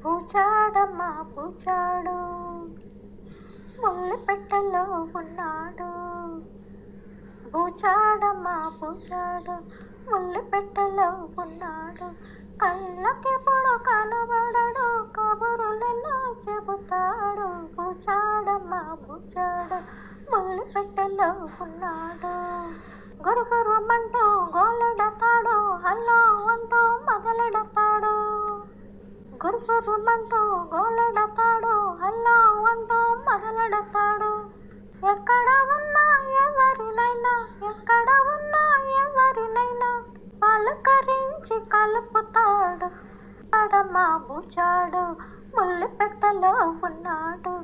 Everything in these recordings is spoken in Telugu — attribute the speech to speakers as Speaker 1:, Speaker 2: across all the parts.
Speaker 1: పూచాడమ్మా పూచాడు, ముల్లి పెట్టెలో ఉన్నాడు. పూచాడమ్మా పూచాడు, ముల్లి పెట్టెలో ఉన్నాడు. కళ్ళకెప్పుడు కనబడడు, కబురులెన్నో చెబుతాడు. పూచాడమ్మా పూచాడు, ముల్లి పెట్టెలో ఉన్నాడు. గురుగురుమంటూ గోలెడతాడు, హల్లో అంటూ మొదలెడతాడు. గురుగురుమంటూ గోలెడతాడు, హల్లో అంటూ మొదలెడతాడు. ఎక్కడ ఉన్నా ఎవరినైనా, ఎక్కడ ఉన్నా ఎవరినైనా పలకరించి కలుపుతాడు. ఆడమ్మా బూచాడు, ముల్లి పెట్టెలో ఉన్నాడు.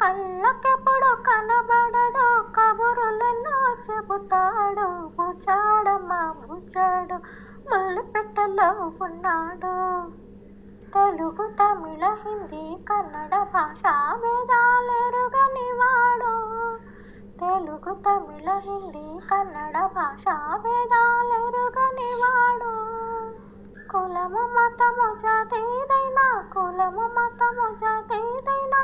Speaker 1: కళ్ళకెప్పుడు కనబడడు, కబురులెన్నో చెబుతాడు. బూచాడమ్మా బూచాడు, ముల్లి పెట్టెలో ఉన్నాడు. తెలుగు, తమిళ, హిందీ, కన్నడ భాషా భేదాలెరుగని వాడు. తెలుగు, తమిళ, హిందీ, కన్నడ భాషా భేదాలెరుగని వాడు. కులము మతము జాతేదైనా, కులము మతము జాతేదైనా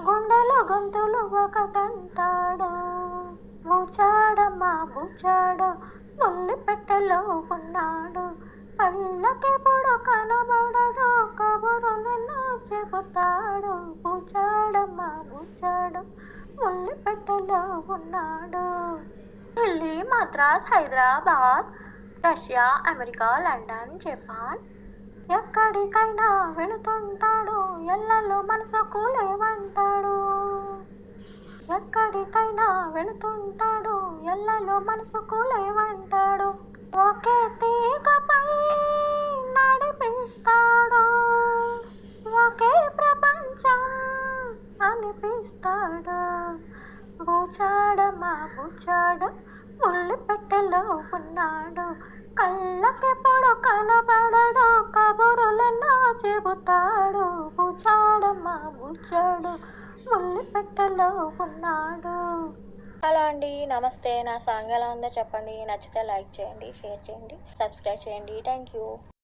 Speaker 1: గుండెలు గొంతులు ఒకటంటాడు. బూచాడమ్మా బూచాడు, ముల్లి పెట్టెలో ఉన్నాడు. పళ్ళకెప్పుడు కనబడడు, కబురులెన్నో చెబుతాడు. బూచాడమ్మా బూచాడు, ముల్లి పెట్టెలో ఉన్నాడు. Delhi, Madras, Hyderabad, Russia, America, London, Japan ఎక్కడికైనా వెళుతుంటాడు. ఎల్లలో మనసుకు లేవంటాడు. ఎక్కడికైనా వెళుతుంటాడు, ఎల్లలో మనసుకు లేవంటాడు. ఒకే తీగపై నడిపిస్తాడు, ఒకే ప్రపంచం అనిపిస్తాడు. బూచాడమ్మా బూచాడు, ముల్లి పెట్టెలో ఉన్నాడు. కళ్ళకెప్పుడు కనబడడు, కబురులెన్నో చెబుతాడు. బూచాడమ్మా బూచాడు, ముల్లి పెట్టెలో ఉన్నాడు.
Speaker 2: హలో అండి, నమస్తే. నా సాంగ్ ఎలా ఉందో చెప్పండి. నచ్చితే లైక్ చేయండి, షేర్ చేయండి, సబ్స్క్రైబ్ చేయండి. Thank you.